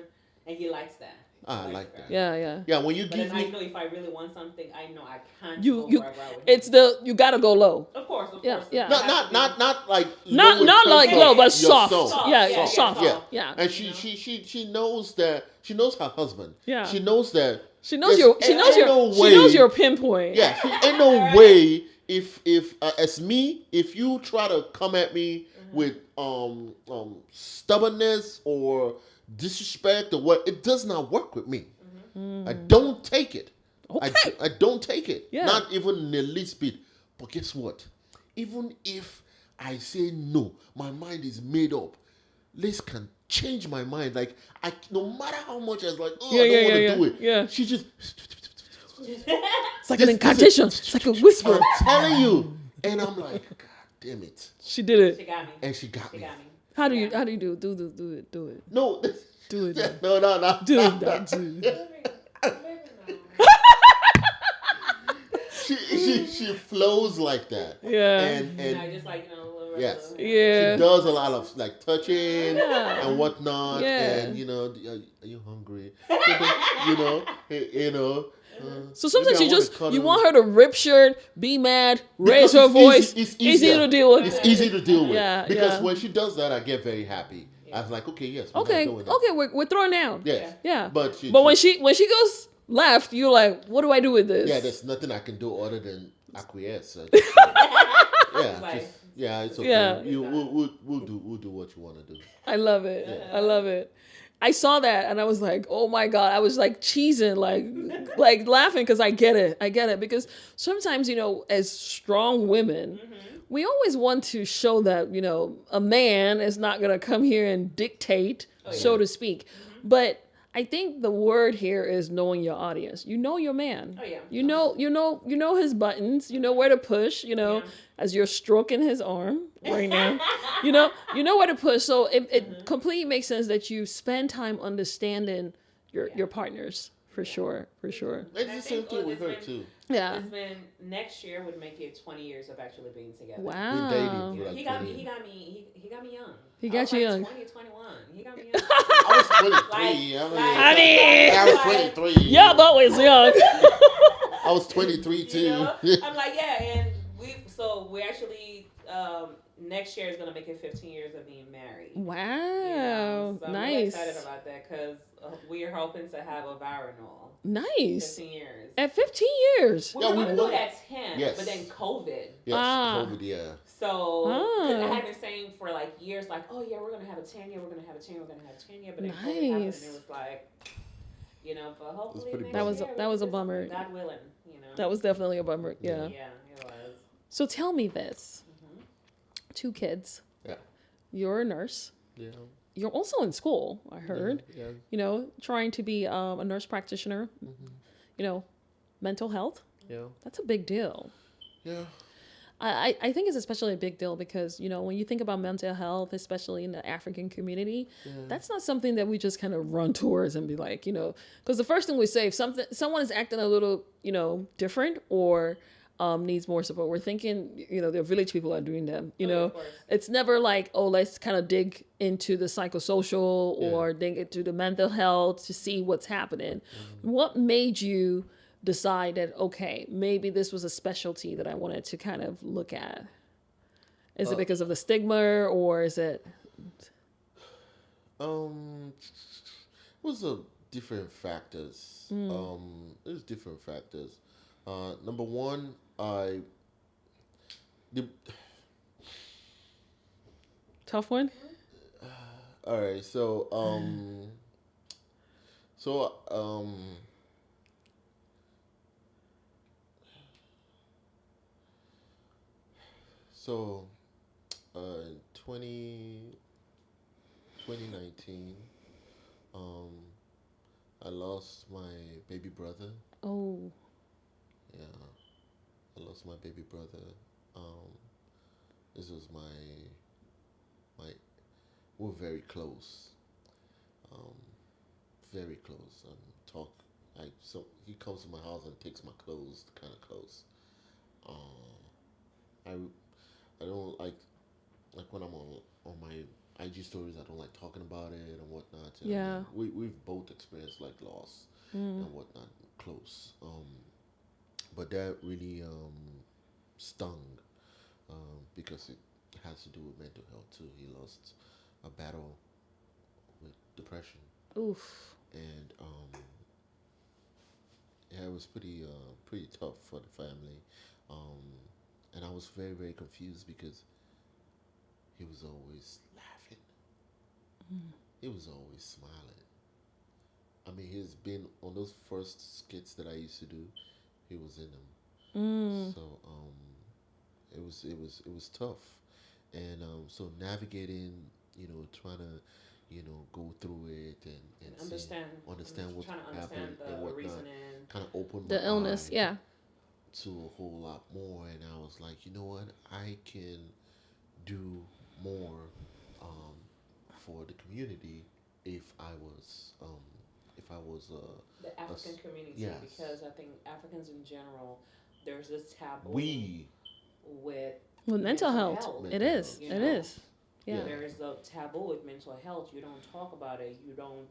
And he likes that. I like that. Yeah. Yeah, when you But give then I me. know if I really want something, I know I can't You go you right with him. it's you gotta go low. Of course. Yeah. Not like Not low in like terms low, of but your soft. soul. Yeah, soft. soft. Yeah. Yeah. And she knows that she knows her husband. Yeah. She knows that She knows there's she knows your pinpoint. Yeah, ain't no way if as me, if you try to come at me with stubbornness or disrespect or what, it does not work with me. I don't take it. Okay. I don't take it. Yeah. Not even in the least bit. But guess what? Even if I say no, my mind is made up. Liz can change my mind. Like no matter how much I was like, I don't want to do it. Yeah. She just It's like an incantation. It's like a whisper. I'm telling you. And I'm like, God damn it. She did it. She got me. And she got She me. got me. How do you do it? No. Do it. No. Do it. She flows like that. Yeah. And I just like, yes. Yeah. She does a lot of like touching Yeah. and whatnot. Yeah. And are you hungry? So sometimes maybe I wanna cuddle. you want her to rip shirt, be mad, raise her Because voice. It's easy easier. to deal with. It's easy to deal with. Yeah, Because yeah. when she does that, I get very happy. I was like, okay, yes. We're Okay, not doing that. okay, we're throwing down. Yes. Yeah. But when she goes left, you're like, what do I do with this? yeah, there's nothing I can do other than acquiesce. Like- It's okay. Yeah. We'll do what you want to do. I love it. I love it. I saw that and I was like, oh my God. I was like cheesing, like laughing because I get it. Because sometimes, as strong women, we always want to show that, a man is not going to come here and dictate, so to speak. But I think the word here is knowing your audience. You know your man. Oh, yeah. You know his buttons. You know where to push. As you're stroking his arm right now. you know where to push. So it completely makes sense that you spend time understanding your partners for sure. It's I the same think, thing with it's her been- too. Yeah. It's been next year would make it 20 years of actually being together. Wow. dating for like He got 20 me years. young. He I got was you like young. 20, 21. He got me young. I was 23. I was 23. Yeah, but was young. I was 23 too. I'm like, yeah, and we actually next year is gonna make it 15 years of being married. Wow. So I'm really nice. excited about that because we are hoping to have a viral Nice. 15 years. At 15 years. We Yeah, were we going to do want- it at 10, Yes. but then COVID. Yes, Ah. COVID, yeah. So 'cause Ah. I had been saying for like years, like, oh yeah, we're going to have a 10-year, we're going to have a 10-year, we're going to have a 10-year. But then COVID happened Nice. and it was like, but hopefully pretty next bad. year That was a we can do bummer. something, God willing, That was definitely a bummer. Yeah. Yeah, it was. So tell me this. 2 kids. Yeah. You're a nurse. Yeah. you're also in school, I heard, Yeah. you know, trying to be a nurse practitioner, you know, mental health. Yeah. That's a big deal. Yeah. I think it's especially a big deal because, you know, when you think about mental health, especially in the African community, that's not something that we just kind of run towards and be like, you know, because the first thing we say, if someone is acting a little, you know, different or needs more support, we're thinking, you know, the village people are doing them, you know. It's never like, oh, let's kind of dig into the psychosocial or dig into the mental health to see what's happening. What made you decide that, okay, maybe this was a specialty that I wanted to kind of look at? Is it because of the stigma, or is it? Was a different factors. There's different factors. Number one, Tough one. all right. So 2019, I lost my baby brother. Oh. Yeah, I lost my baby brother. This was my we're very close. Very close. Talk. So he comes to my house and takes my clothes, kind of close. I don't like when I'm on my IG stories. I don't like talking about it and whatnot. And Yeah. We've both experienced like loss and whatnot close. But that really stung because it has to do with mental health too. He lost a battle with depression. Oof. And yeah, it was pretty tough for the family. And I was very, very confused because he was always laughing. He was always smiling. I mean, he's been on those first skits that I used to do. He was in them. So it was tough, and so navigating, you know, trying to, you know, go through it and understand what trying to happened understand and the whatnot. reasoning, Kind of opened The my illness, eye yeah. to a whole lot more, and I was like, you know what, I can do more for the community if I was the African community, yes. because I think Africans in general, there's this taboo we with mental health. Mental It is. you It know? is. Yeah. Yeah. There is the taboo with mental health. You don't talk about it. You don't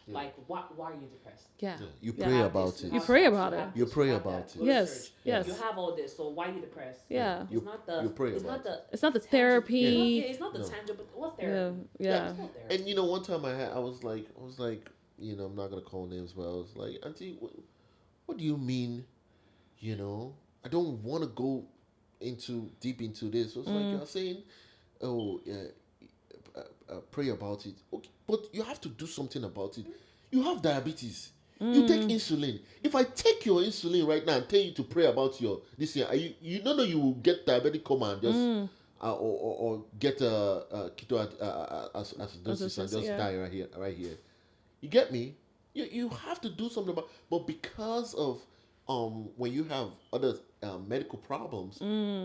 like why are you depressed? Yeah. you Yeah. pray have about this, it. You pray about it. have You this, pray have about that. it. Go to Yes. church. Yes. You have all this, so why are you depressed? Yeah. It's not the. you pray It's about not the. It's not the tangible- therapy. Yeah, it's not the No. tangible. What's Yeah. therapy? Yeah. It's not therapy. And you know, one time I was like, you know, I'm not gonna call names, but I was like, Auntie, what do you mean? You know, I don't want to go deep into this. It's like you're saying, oh, pray about it. Okay, but you have to do something about it. You have diabetes. You take insulin. If I take your insulin right now and tell you to pray about your this year, you don't know you will get diabetic coma and just or get a keto acidosis and just yeah. die right here. You get me? You have to do something about. But because of when you have other medical problems,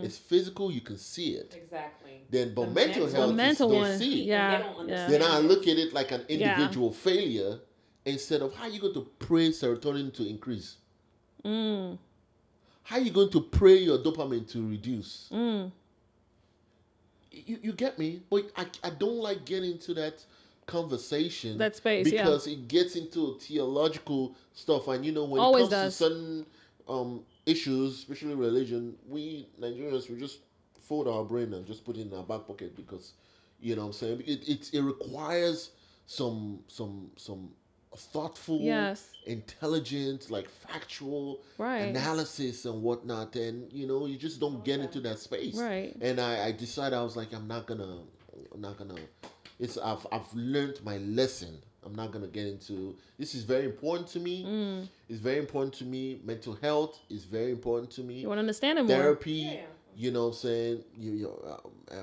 it's physical. You can see it. Exactly. Then, but The mental mental- health, The mental don't one. see it. Yeah. And they don't Yeah. understand. Then I look at it like an individual failure instead of how you going to pray serotonin to increase. How you going to pray your dopamine to reduce. You get me? But I don't like getting into that conversation. That space, yeah. because it gets into theological stuff, and you know when Always it comes does. to certain issues, especially religion, we Nigerians we just fold our brain and just put it in our back pocket because you know what I'm saying it requires some thoughtful, Yes. intelligent, like factual Right. analysis and whatnot, and you know you just don't get into that space. Right. And I decided I was like I'm not gonna. It's I've learned my lesson. I'm not gonna get into this. Is very important to me. It's very important to me. Mental health is very important to me. You want to understand it more. Therapy, Yeah. You know what I'm saying? Your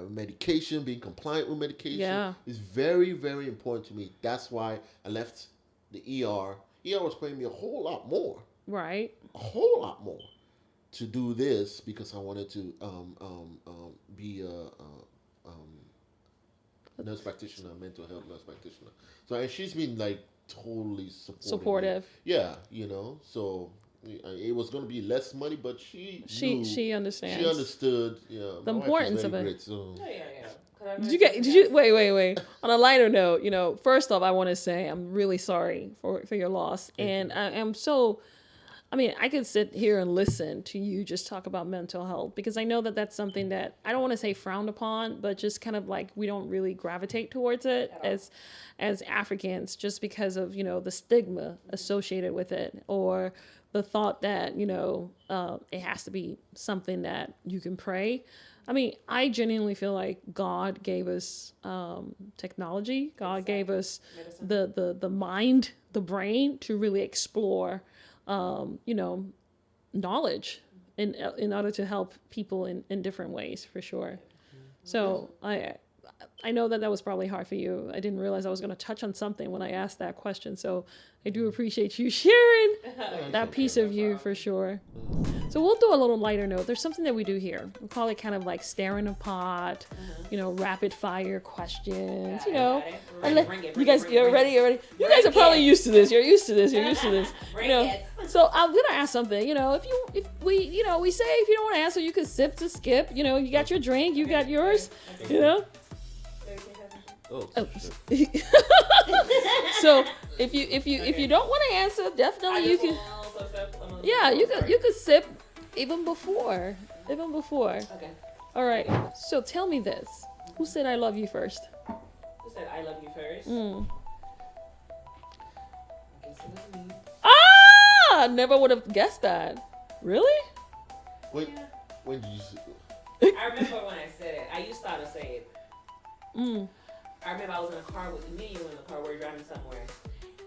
medication, being compliant with medication is very, very important to me. That's why I left the ER. ER was paying me a whole lot more. Right. A whole lot more to do this because I wanted to be a nurse practitioner, mental health nurse practitioner. So and she's been like totally supportive. Yeah, you know. So it was going to be less money, but she understands. She understood. The importance of it. Great, so. Yeah. Did you wait. On a lighter note, first off, I want to say I'm really sorry for your loss, and I am so. I mean, I could sit here and listen to you just talk about mental health because I know that that's something that I don't want to say frowned upon, but just kind of like we don't really gravitate towards it as Africans just because of, the stigma associated with it or the thought that, it has to be something that you can pray. I mean, I genuinely feel like God gave us technology. God gave us the mind, the brain to really explore knowledge in order to help people in different ways, for sure. So I know that was probably hard for you. I didn't realize I was going to touch on something when I asked that question. So I do appreciate you sharing that piece of you, for sure. So we'll do a little lighter note. There's something that we do here. We call it kind of like staring a pot, rapid fire questions, You guys, you're ready? You guys are probably used to this. You're used to this. So I'm gonna ask something. If we say if you don't want to answer, you can sip to skip. You got your drink, you got yours. Oh. So if you don't want to answer, definitely you can. Yeah, you could sip even before. Okay. All right. So tell me this: who said I love you first? Who said I love you first? I guess it was me. Ah! Never would have guessed that. Really? When did you? I remember when I said it. I used to say it. I remember I was in a car with me and you in the car. We were driving somewhere,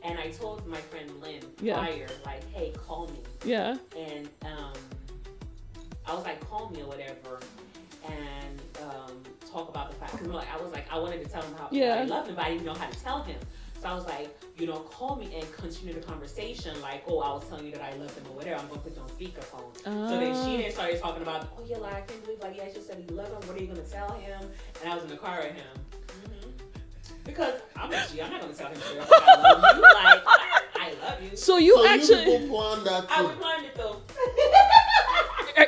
and I told my friend Lynn prior, like, "Hey, call me." Yeah. And I was like, "Call me" or whatever, and talk about the fact. Cause I wanted to tell him how I loved him, but I didn't know how to tell him. So I was like, call me and continue the conversation. Like, oh, I was telling you that I loved him or whatever. I'm gonna put you on speakerphone. So then she then started talking about, oh yeah, like I can't believe like just said you love him. What are you gonna tell him? And I was in the car with him. Because I'm not gonna tell him like, I love you. Like I love you. So you actually planned that. I would plan it though.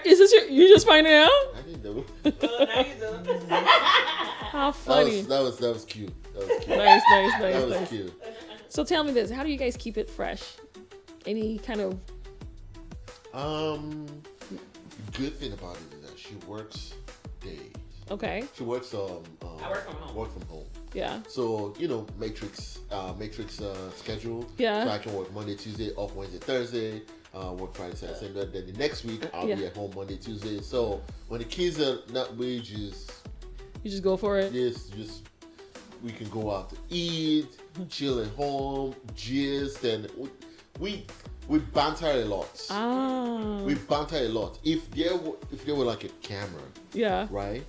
Is this you just finding out? I didn't know. Well, now you do. How funny. That was cute. Nice. That was cute. So tell me this: how do you guys keep it fresh? Any kind of good thing about it is that she works days. Okay. She works I work from home. Yeah. So matrix schedule. Yeah. So I can work Monday, Tuesday, off Wednesday, Thursday. Work Friday, Saturday, Sunday. Then the next week I'll be at home Monday, Tuesday. So when the kids are not wages, you just go for it. Yes, we can go out to eat, chill at home, gist, and we banter a lot. We banter a lot. If there were like a camera, right?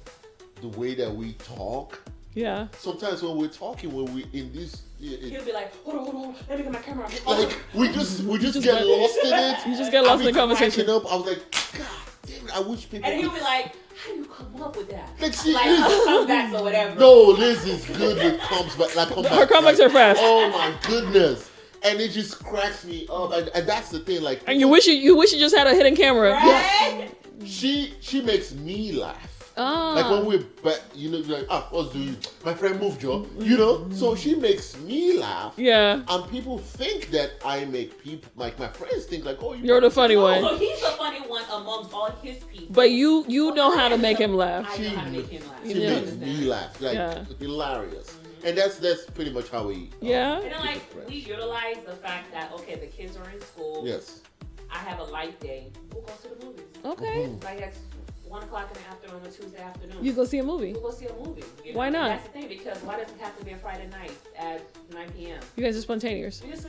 The way that we talk. Yeah. Sometimes when we're talking, when we in this, he'll be like, hold on, let me get my camera. Like we just get lost in it. You just get lost in the conversation. Up, I was like, God damn it! I wish people. And he'll be like, how do you come up with that? Like, see, comebacks or whatever. No, Liz is good with comebacks. Like her comebacks are fast. Oh my goodness. And it just cracks me up, and that's the thing. Like, and you wish you just had a hidden camera. Right? Yes. She makes me laugh. Like when we're, like, what's doing? My friend moved, Joe. So she makes me laugh. Yeah. And people think that I make people, like my friends think like, oh, you're the funny one. So he's the funny one amongst all his people. But you know how to make him laugh. I know how to make him laugh. She makes me laugh. Like hilarious. And that's pretty much how we. Yeah. And then we utilize the fact that the kids are in school. Yes. I have a light day. We'll go to the movies. Okay. Like that's 1 o'clock in the afternoon or Tuesday afternoon. You go see a movie. We'll go see a movie. Why not? And that's the thing, because why does it have to be a Friday night at 9 p.m.? You guys are spontaneous. Yes.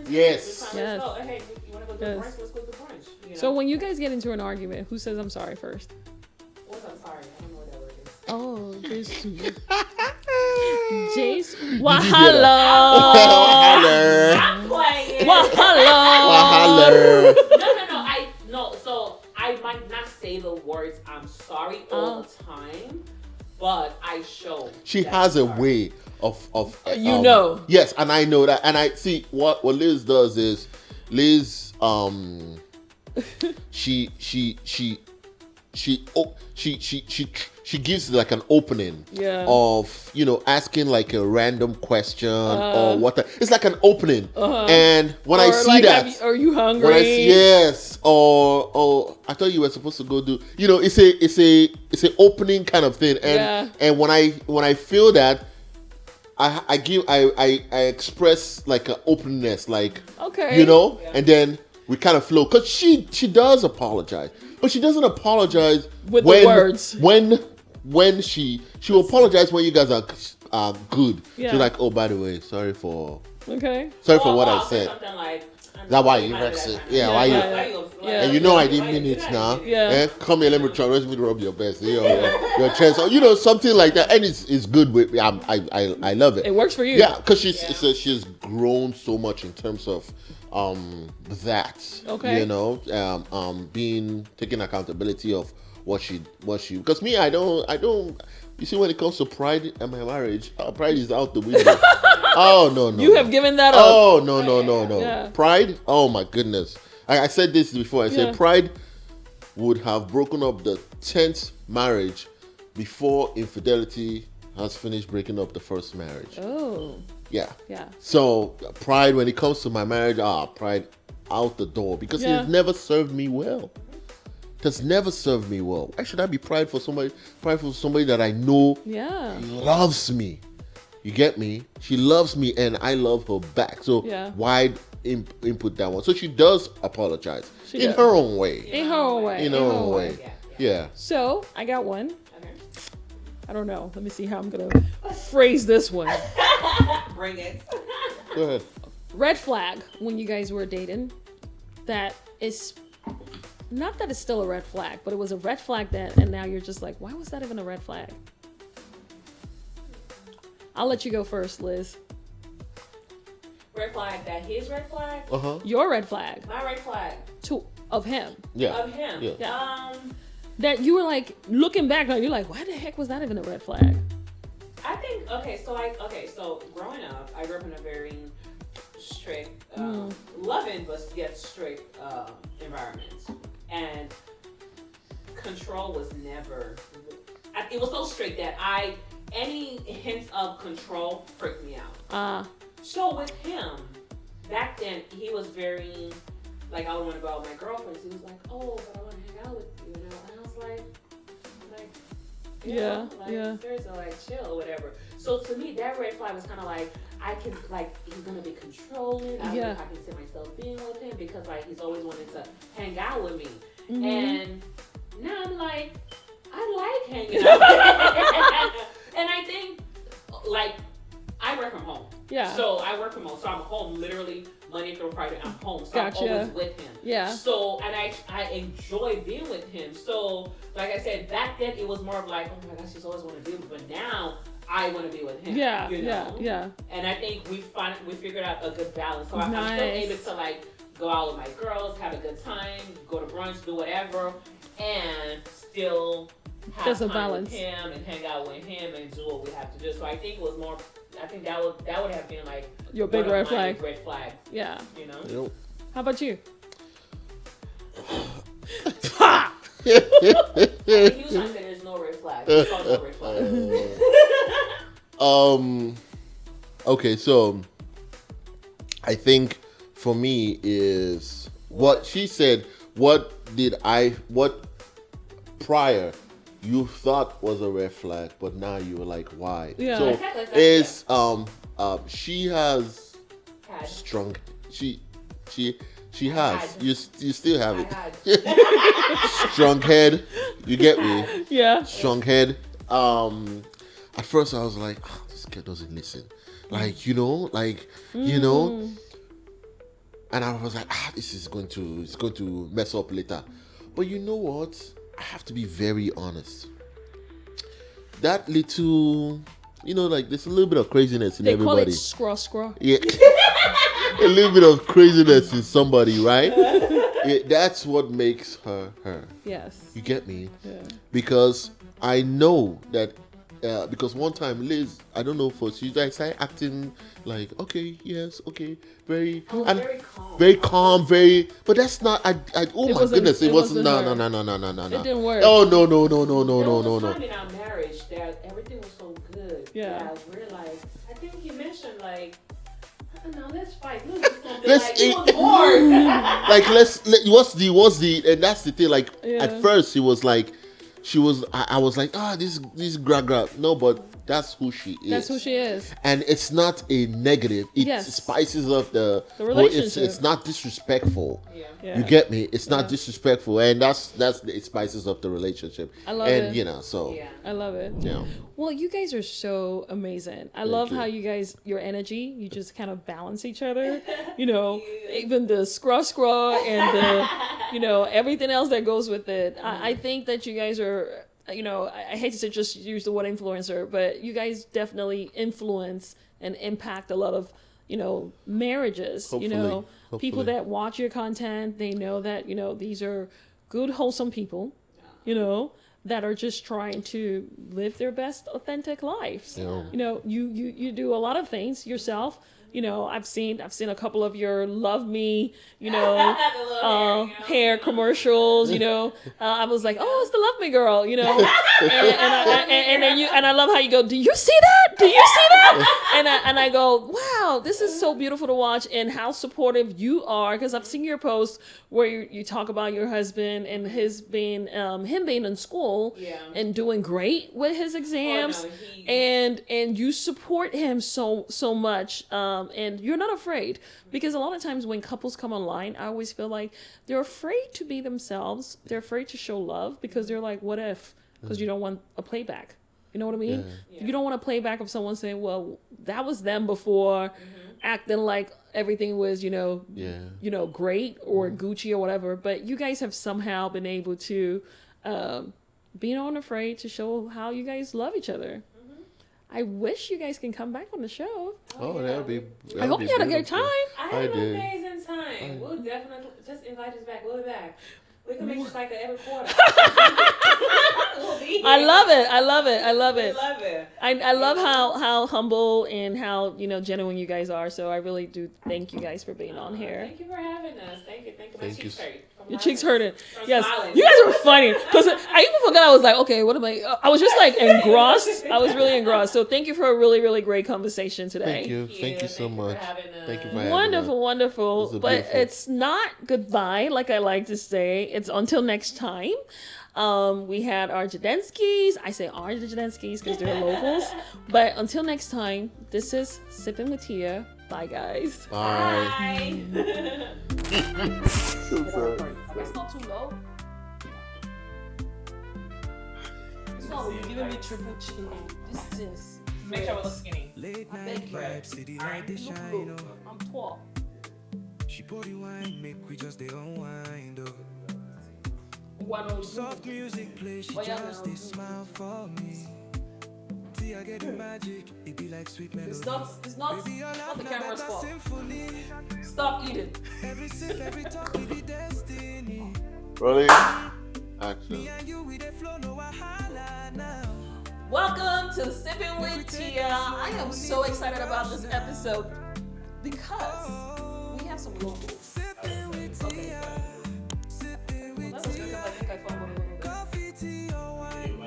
Yes. Hey, you want to go to brunch? Let's go to brunch. So when you guys get into an argument, who says I'm sorry first? What's I'm sorry? Jace, wahala. I'm playing. Wahala. No. So I might not say the words "I'm sorry" all the time, but I show. She that has I'm a sorry. way of You know. Yes, and I know that, and I see what Liz does is Liz she gives like an opening of asking like a random question or what it's like an opening, and when I see like, that, are you hungry? when yes, or I thought you were supposed to go do, it's a opening kind of thing, and when I feel that, I express like an openness, like and then we kind of flow, because she does apologize, but she doesn't apologize with the words. When she will apologize when you guys are good. Yeah. She's like, oh, by the way, sorry for what I I'll say said. something like, That's why you vex it. Yeah, why you? And you know I didn't mean it now. Yeah. Come here, let me to rub your best, your chest, or something like that, and it's good with me. I love it. It works for you. Yeah, because she's grown so much in terms of that. Okay. Being taking accountability of what she because me, I don't. You see, when it comes to pride in my marriage, pride is out the window. Oh no. You have given that up. Oh no. Yeah. Pride. Oh my goodness. I said this before. I said pride would have broken up the 10th marriage before infidelity has finished breaking up the first marriage. Oh. Yeah. Yeah. So pride, when it comes to my marriage, pride out the door, because it has never served me well. It has never served me well. Why should I be prideful for somebody that I know loves me? You get me? She loves me and I love her back. So why input that one? So she does apologize in her own way. In her own way. Yeah. So I got one. Okay. I don't know. Let me see how I'm gonna phrase this one. Bring it. Go ahead. Red flag when you guys were dating. That is not that it's still a red flag, but it was a red flag then, and now you're just like, why was that even a red flag? I'll let you go first, Liz. Red flag, that his red flag? Your red flag. My red flag. Of him. Yeah. Of him. Yeah. That you were like, looking back, like, you're like, why the heck was that even a red flag? I think, so growing up, I grew up in a very strict, loving but yet strict environment. And control was never, it was so strict that any hints of control freaked me out. So with him, back then, he was very, like, I would want to go out with my girlfriends. He was like, oh, but I want to hang out with you, And I was like, seriously, like, chill or whatever. So to me, that red flag was kind of like, he's gonna be controlling. I don't know if I can see myself being with him, because like he's always wanted to hang out with me. Mm-hmm. And now I'm like, I like hanging out. And I think, like, I work from home. Yeah. So I work from home. So I'm home literally Monday through Friday. I'm home. So I'm always with him. Yeah. So, and I enjoy being with him. So, like I said, back then it was more of like, oh my gosh, she's always want to be with me. But now I want to be with him. Yeah. Yeah. And I think we figured out a good balance. So I'm still able to like go out with my girls, have a good time, go to brunch, do whatever, and still have time with him and hang out with him and do what we have to do. So I think it was more. I think that would have been like your big red flag. Red flag. Yeah. You know. Yep. How about you? He was trying to say there's no red flag. There's no red flag. Okay, so I think for me is what she said. What prior you thought was a red flag, but now you were like, why? Yeah. So it's she has strong. She has. You still have it. Strong head. You get me? Yeah. Strong head. At first I was like, this kid doesn't listen. Like, you know, and I was like, this is going to mess up later. But you know what? I have to be very honest. that little, like there's a little bit of craziness in They everybody. call it scraw. Yeah. A little bit of craziness in somebody, right? That's what makes her her. Yes. You get me? Yeah. Because I know that. Because one time Liz, I don't know for she started acting like very very calm, but that's not. Oh my goodness, it wasn't. No. It didn't work. Oh no. There was a time in our marriage that everything was so good. Yeah. That I realized. I think you mentioned like. No, let's fight. Let's Let's he was bored. Like what's the and that's the thing. Like at first it was like I was like this gra. No, but that's who she is. That's who she is. And it's not a negative. It spices up the relationship. It's not disrespectful. Yeah. You get me? It's not disrespectful, and it spices up the relationship. I love it. And so I love it. Yeah. Well, you guys are so amazing. I love how you guys, your energy, you just kind of balance each other. Even the scraw and the, everything else that goes with it. I think that you guys are, I hate to just use the word influencer, but you guys definitely influence and impact a lot of, marriages. Hopefully. People that watch your content, they know that, these are good, wholesome people, that are just trying to live their best authentic lives. Yeah. You do a lot of things yourself. I've seen a couple of your Love Me, hair commercials. I was like, oh, it's the Love Me girl, and I love how you go, do you see that? Do you see that? And I go, wow, this is so beautiful to watch, and how supportive you are, because I've seen your posts where you talk about your husband and him being in school and doing great with his exams, and you support him so much. And you're not afraid, because a lot of times when couples come online, I always feel like they're afraid to be themselves. They're afraid to show love because they're like, what if? Because you don't want a playback. You know what I mean? Yeah. You don't want a playback of someone saying, well, that was them before, acting like everything was, great or Gucci or whatever. But you guys have somehow been able to be unafraid to show how you guys love each other. I wish you guys can come back on the show. That would be. I hope you had a good time. I had an amazing time. We'll definitely just invite us back. We'll be back. We can make this like every quarter. We'll be here. I love it. I love it. I love how humble and how genuine you guys are. So I really do thank you guys for being on here. Thank you for having us. Thank you. My cheeks hurt. Your cheeks hurting. Yes, smiling. you guys were funny because I even forgot. I was like, okay, what am I? I was just like engrossed. I was really engrossed. So thank you for a really, really great conversation today. Thank you so much. Thank you for having Wonderful, us. wonderful. But it's not goodbye, like I like to say. It's until next time. We had our Jidenskys. I say our Jidenskys because they're locals. But until next time, this is Sippin' with Tia. Bye, guys. Bye. So sorry. It's not too low. It's not you're giving me triple chin. This is. Make sure we look skinny. Late night vibe, city light they shine. Oh. I'm tall. She pour the wine, make we just they unwind. Oh. Soft music play, she just they smile for me. See, I get the magic, it be like sweet melody. It's not Baby, your the laugh camera's like fault. a symphony. Stop eating. Every sip, every talk, we be destiny. Rolling. Action. Me and you, we the flow, no wahala now. Welcome to Sippin' with Tia. I am so excited about this episode because we have some locals. Sippin' with Tia. Sippin' with That was good because I think I fumbled a little bit. coffee, tea, or wine.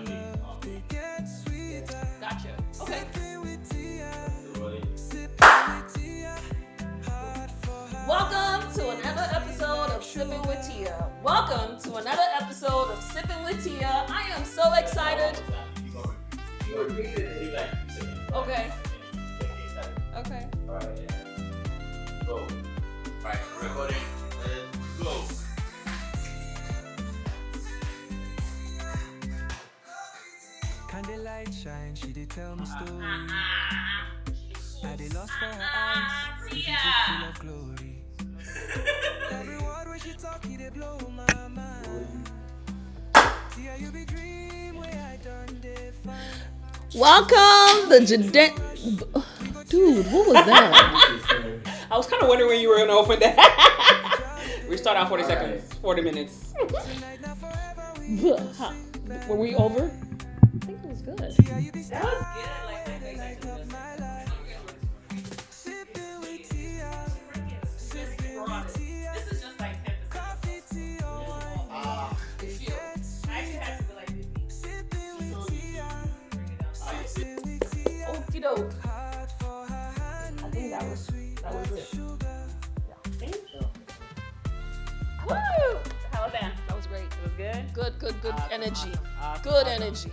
Love, they get sweeter. Gotcha. Okay. Sippin' with Tia. Sippin' with Tia. Heart for heart. Welcome to another episode of Sippin' with Tia. Welcome to another episode of Sippin' with Tia. I am so excited. Okay. Okay. Recording. Go. Candlelight shine, she did tell me story. I did lost for her eyes, with a full of glory. Every word when she talk, it dey blow my mind. Tia, you be dream where I done dey find. Welcome, the Dude, what was that? I was kind of wondering when you were going to open that. We start out 40 seconds, 40 minutes. Were we over? I think it was good. That was good. Like, this is just like 10%. I actually had to be like 50. Okie doke. I think that was it. Yeah. Thank you. Woo! How was that? That was great. It was good? Good Awesome, energy. awesome, Good awesome. energy.